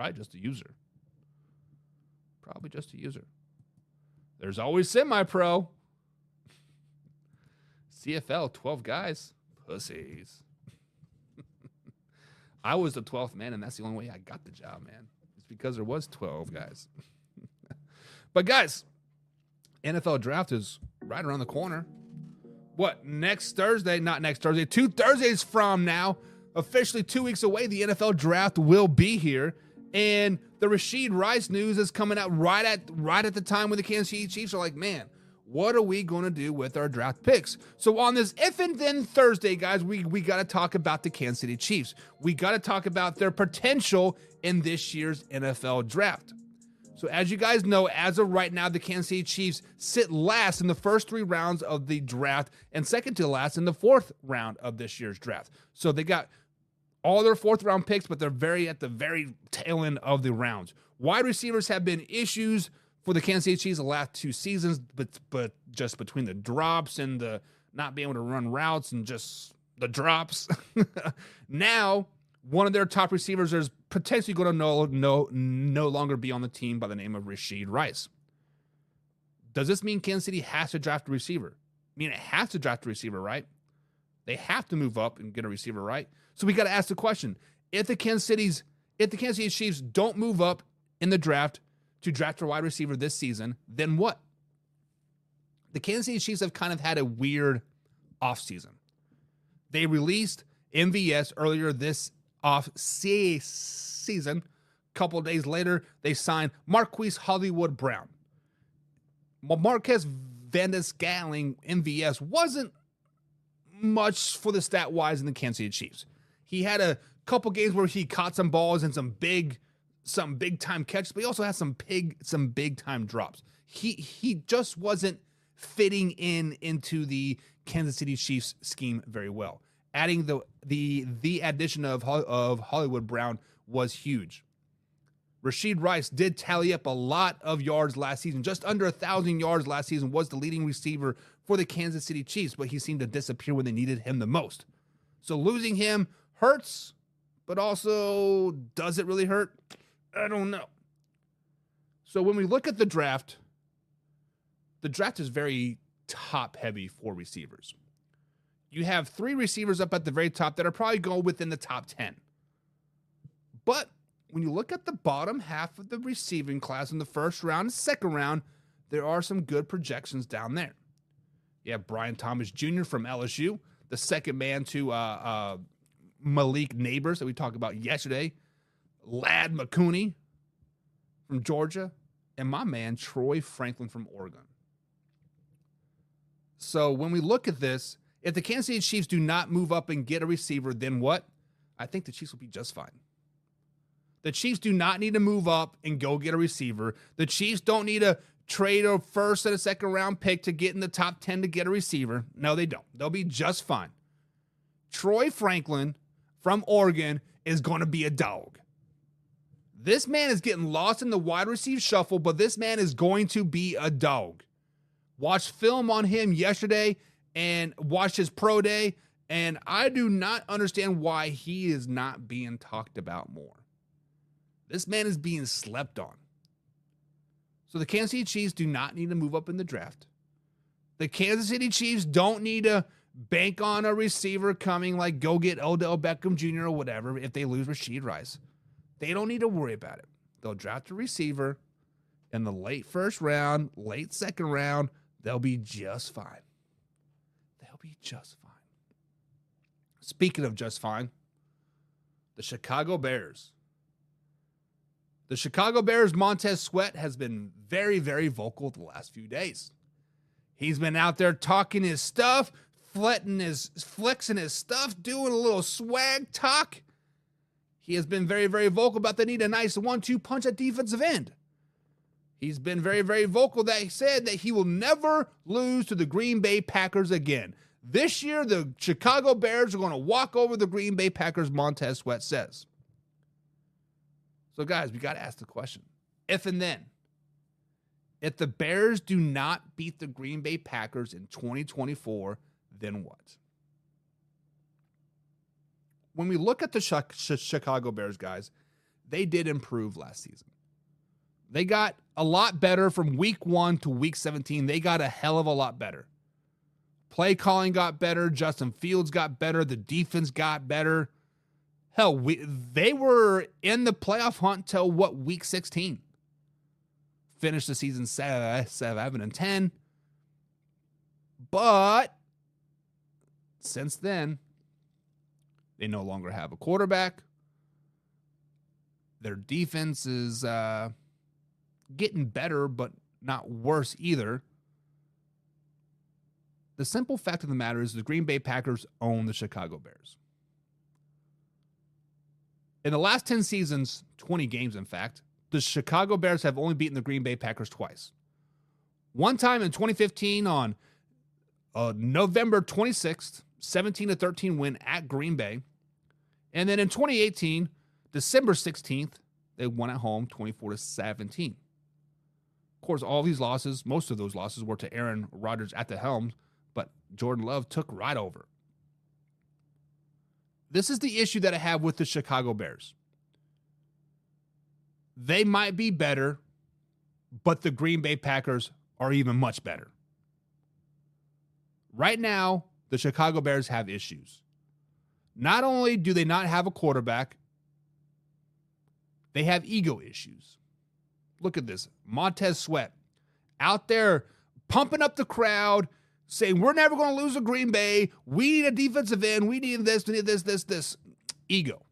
Probably just a user. Probably just a user. There's always semi-pro. CFL, 12 guys. Pussies. I was the 12th man, and that's the only way I got the job, man. It's because there was 12 guys. But, guys, NFL draft is right around the corner. What, next Thursday? Not next Thursday. 2 Thursdays from now. Officially 2 weeks away, the NFL draft will be here. And the Rashid Rice news is coming out right at the time when the Kansas City Chiefs are like, man, what are we going to do with our draft picks? So on this If and Then Thursday, guys, we got to talk about the Kansas City Chiefs. We got to talk about their potential in this year's NFL draft. So as you guys know, as of right now, the Kansas City Chiefs sit last in the first 3 rounds of the draft and second to last in the 4th round of this year's draft. So they got all their 4th round picks, but they're at the very tail end of the rounds. Wide receivers have been issues for the Kansas City Chiefs the last 2 seasons, but just between the drops and the not being able to run routes and just the drops. Now, one of their top receivers is potentially going to no longer be on the team by the name of Rashid Rice. Does this mean Kansas City has to draft a receiver? I mean, it has to draft a receiver, right? They have to move up and get a receiver, right? So we got to ask the question: if the Kansas City Chiefs don't move up in the draft to draft a wide receiver this season, then what? The Kansas City Chiefs have kind of had a weird offseason. They released MVS earlier this off-season. A couple of days later, they signed Marquise Hollywood Brown. Marquez Valdez-Scantling, MVS, wasn't much for the stat-wise in the Kansas City Chiefs. He had a couple games where he caught some balls and some big-time catches, but he also had some big-time drops. He just wasn't fitting into the Kansas City Chiefs scheme very well. Adding the addition of Hollywood Brown was huge. Rashid Rice did tally up a lot of yards last season. Just under 1,000 yards last season, was the leading receiver for the Kansas City Chiefs, but he seemed to disappear when they needed him the most. So losing him hurts, but also, does it really hurt? I don't know. So when we look at the draft is very top-heavy for receivers. You have 3 receivers up at the very top that are probably going within the top 10. But when you look at the bottom half of the receiving class in the first round and second round, there are some good projections down there. You have Brian Thomas Jr. from LSU, the second man to Malik Neighbors that we talked about yesterday, Lad McCooney from Georgia, and my man Troy Franklin from Oregon. So when we look at this, if the Kansas City Chiefs do not move up and get a receiver, then what? I think the Chiefs will be just fine. The Chiefs do not need to move up and go get a receiver. The Chiefs don't need to trade a first and a second round pick to get in the top 10 to get a receiver. No, they don't. They'll be just fine. Troy Franklin from Oregon is going to be a dog. This man is getting lost in the wide receiver shuffle, but this man is going to be a dog. Watched film on him yesterday and watched his pro day, and I do not understand why he is not being talked about more. This man is being slept on. So the Kansas City Chiefs do not need to move up in the draft. The Kansas City Chiefs don't need to bank on a receiver coming, like go get Odell Beckham Jr. or whatever if they lose Rashid Rice. They don't need to worry about it. They'll draft a receiver in the late first round, late second round. They'll be just fine. They'll be just fine. Speaking of just fine, the Chicago Bears. The Chicago Bears' Montez Sweat has been very, very vocal the last few days. He's been out there talking his stuff, flexing his stuff, doing a little swag talk. He has been very, very vocal about the need a nice 1-2 punch at defensive end. He's been very, very vocal that he said that he will never lose to the Green Bay Packers again. This year, the Chicago Bears are going to walk over the Green Bay Packers, Montez Sweat says. So, guys, we got to ask the question. If and then, if the Bears do not beat the Green Bay Packers in 2024, then what? When we look at the Chicago Bears, guys, they did improve last season. They got a lot better from week 1 to week 17. They got a hell of a lot better. Play calling got better. Justin Fields got better. The defense got better. Hell, they were in the playoff hunt till week 16. Finished the season 7-10. But since then, they no longer have a quarterback. Their defense is getting better, but not worse either. The simple fact of the matter is the Green Bay Packers own the Chicago Bears. In the last 10 seasons, 20 games in fact, the Chicago Bears have only beaten the Green Bay Packers twice. One time in 2015 on November 26th, 17-13 win at Green Bay. And then in 2018, December 16th, they won at home 24-17. Of course, all these losses, most of those losses were to Aaron Rodgers at the helm, but Jordan Love took right over. This is the issue that I have with the Chicago Bears. They might be better, but the Green Bay Packers are even much better. Right now, the Chicago Bears have issues. Not only do they not have a quarterback, they have ego issues. Look at this. Montez Sweat out there pumping up the crowd, saying, we're never going to lose to Green Bay. We need a defensive end. We need this. Ego.